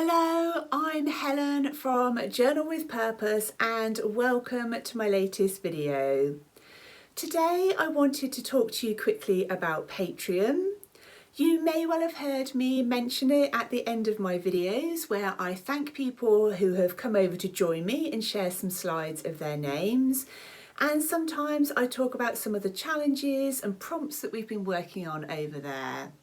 Hello, I'm Helen from Journal with Purpose and welcome to my latest video. Today I wanted to talk to you quickly about Patreon. You may well have heard me mention it at the end of my videos where I thank people who have come over to join me and share some slides of their names. And sometimes I talk about some of the challenges and prompts that we've been working on over there.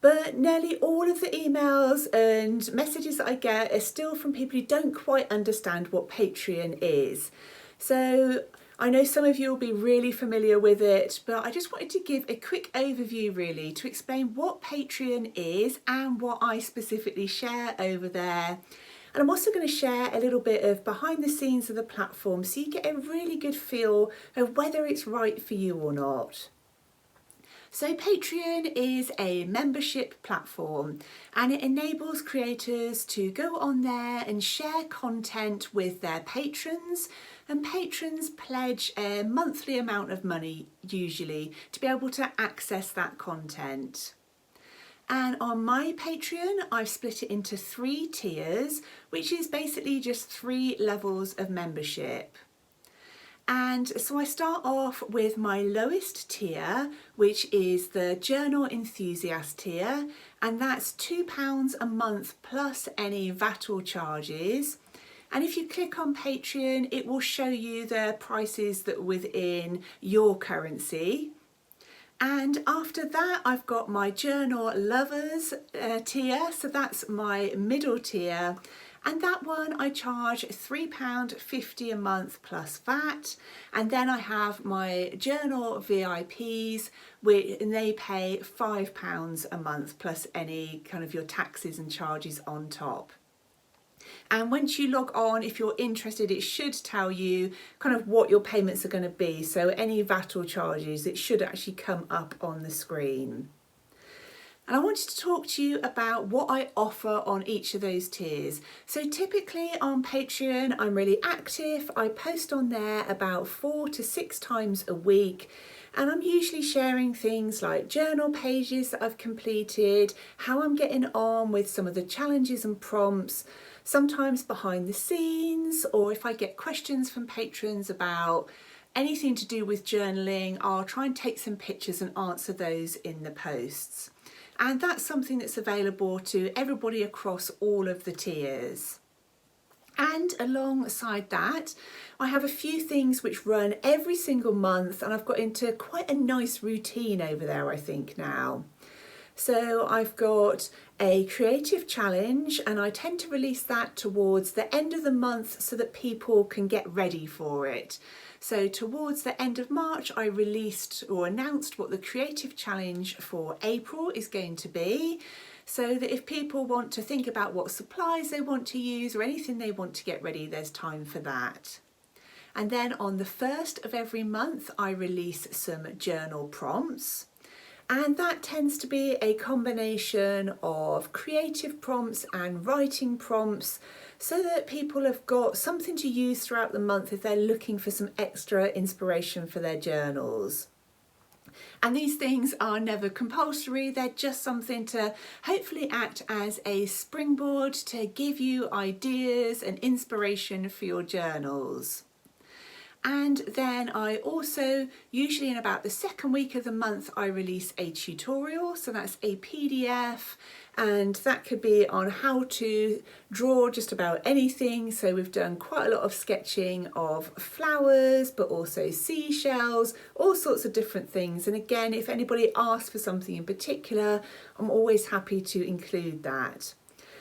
But nearly all of the emails and messages that I get are still from people who don't quite understand what Patreon is. So I know some of you will be really familiar with it, but I just wanted to give a quick overview really to explain what Patreon is and what I specifically share over there. And I'm also going to share a little bit of behind the scenes of the platform so you get a really good feel of whether it's right for you or not. So Patreon is a membership platform and it enables creators to go on there and share content with their patrons, and patrons pledge a monthly amount of money usually to be able to access that content. And on my Patreon, I've split it into 3 tiers, which is basically just 3 levels of membership. And so I start off with my lowest tier, which is the Journal Enthusiast tier, and that's £2 a month plus any VAT or charges. And if you click on Patreon, it will show you the prices that are within your currency. And after that, I've got my Journal Lovers tier, so that's my middle tier. And that one I charge £3.50 a month plus VAT. And then I have my Journal VIPs, and they pay £5 a month plus any kind of your taxes and charges on top. And once you log on, if you're interested, it should tell you kind of what your payments are going to be. So any VAT or charges, it should actually come up on the screen. And I wanted to talk to you about what I offer on each of those tiers. So typically on Patreon, I'm really active. I post on there about 4 to 6 times a week. And I'm usually sharing things like journal pages that I've completed, how I'm getting on with some of the challenges and prompts, sometimes behind the scenes, or if I get questions from patrons about anything to do with journaling, I'll try and take some pictures and answer those in the posts. And that's something that's available to everybody across all of the tiers. And alongside that, I have a few things which run every single month, and I've got into quite a nice routine over there, I think now. So I've got a creative challenge, and I tend to release that towards the end of the month so that people can get ready for it. So towards the end of March, I released or announced what the creative challenge for April is going to be, so that if people want to think about what supplies they want to use or anything they want to get ready, there's time for that. And then on the 1st of every month, I release some journal prompts. And that tends to be a combination of creative prompts and writing prompts so that people have got something to use throughout the month if they're looking for some extra inspiration for their journals. And these things are never compulsory, they're just something to hopefully act as a springboard to give you ideas and inspiration for your journals. And then I also, usually in about the 2nd week of the month, I release a tutorial. So that's a PDF, and that could be on how to draw just about anything. So we've done quite a lot of sketching of flowers, but also seashells, all sorts of different things. And again, if anybody asks for something in particular, I'm always happy to include that.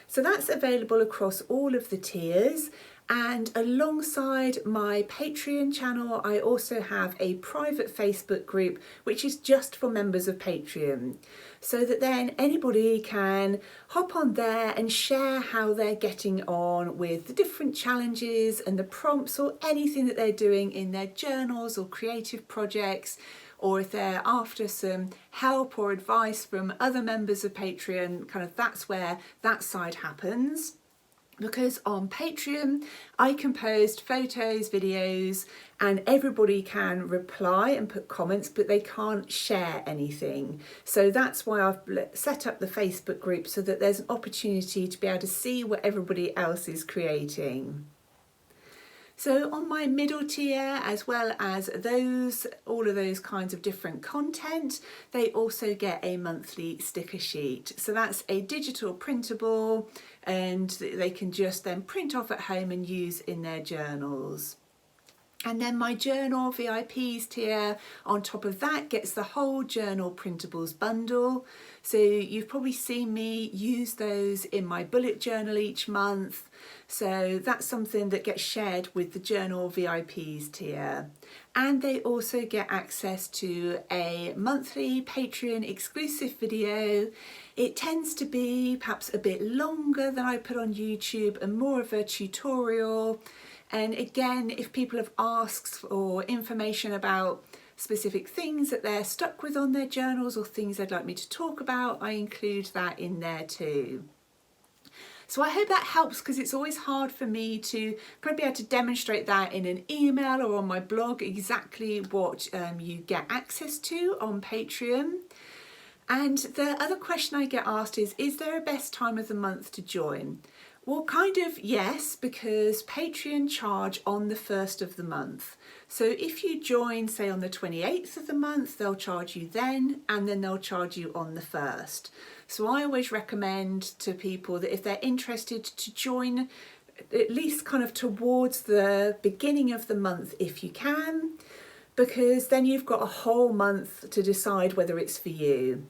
So that's available across all of the tiers. And alongside my Patreon channel, I also have a private Facebook group, which is just for members of Patreon. So that then anybody can hop on there and share how they're getting on with the different challenges and the prompts or anything that they're doing in their journals or creative projects, or if they're after some help or advice from other members of Patreon, kind of that's where that side happens. because on Patreon I can post photos, videos, and everybody can reply and put comments, but they can't share anything. So that's why I've set up the Facebook group, so that there's an opportunity to be able to see what everybody else is creating. So on my middle tier, as well as all of those kinds of different content, they also get a monthly sticker sheet. So that's a digital printable, and they can just then print off at home and use in their journals. And then my journal VIPs tier on top of that gets the whole journal printables bundle. So you've probably seen me use those in my bullet journal each month. So that's something that gets shared with the journal VIPs tier. And they also get access to a monthly Patreon exclusive video. It tends to be perhaps a bit longer than I put on YouTube and more of a tutorial. And again, if people have asked for information about specific things that they're stuck with on their journals or things they'd like me to talk about, I include that in there too. So I hope that helps, because it's always hard for me to kind of be able to demonstrate that in an email or on my blog, exactly what you get access to on Patreon. And the other question I get asked is there a best time of the month to join? Well, kind of yes, because Patreon charge on the 1st of the month. So if you join, say, on the 28th of the month, they'll charge you then, and then they'll charge you on the 1st. So I always recommend to people that if they're interested, to join at least kind of towards the beginning of the month if you can, because then you've got a whole month to decide whether it's for you.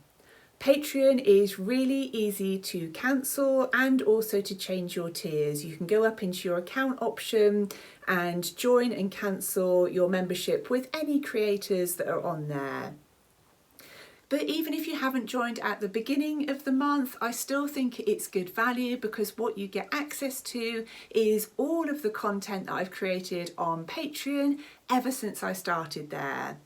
Patreon is really easy to cancel and also to change your tiers. You can go up into your account option and join and cancel your membership with any creators that are on there. But even if you haven't joined at the beginning of the month, I still think it's good value, because what you get access to is all of the content that I've created on Patreon ever since I started there.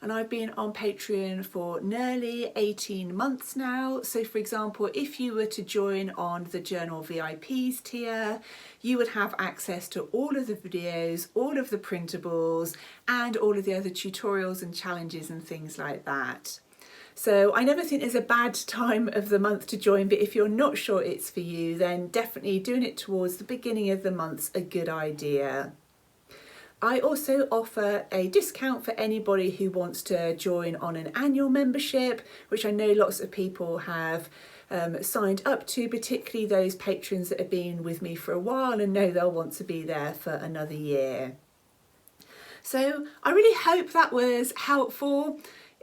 And I've been on Patreon for nearly 18 months now. So for example, if you were to join on the Journal VIPs tier, you would have access to all of the videos, all of the printables, and all of the other tutorials and challenges and things like that. So I never think there's a bad time of the month to join, but if you're not sure it's for you, then definitely doing it towards the beginning of the month's a good idea. I also offer a discount for anybody who wants to join on an annual membership, which I know lots of people have signed up to, particularly those patrons that have been with me for a while and know they'll want to be there for another year. So I really hope that was helpful.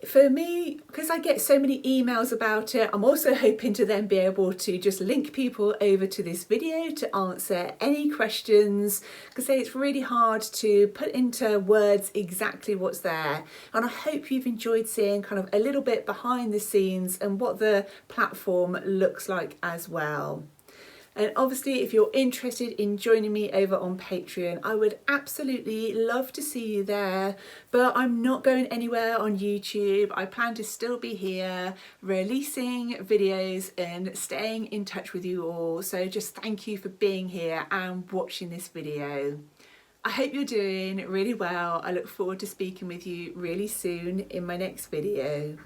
For me, because I get so many emails about it, I'm also hoping to then be able to just link people over to this video to answer any questions, because it's really hard to put into words exactly what's there. And I hope you've enjoyed seeing kind of a little bit behind the scenes and what the platform looks like as well. And obviously, if you're interested in joining me over on Patreon, I would absolutely love to see you there. But I'm not going anywhere on YouTube. I plan to still be here releasing videos and staying in touch with you all. So just thank you for being here and watching this video. I hope you're doing really well. I look forward to speaking with you really soon in my next video.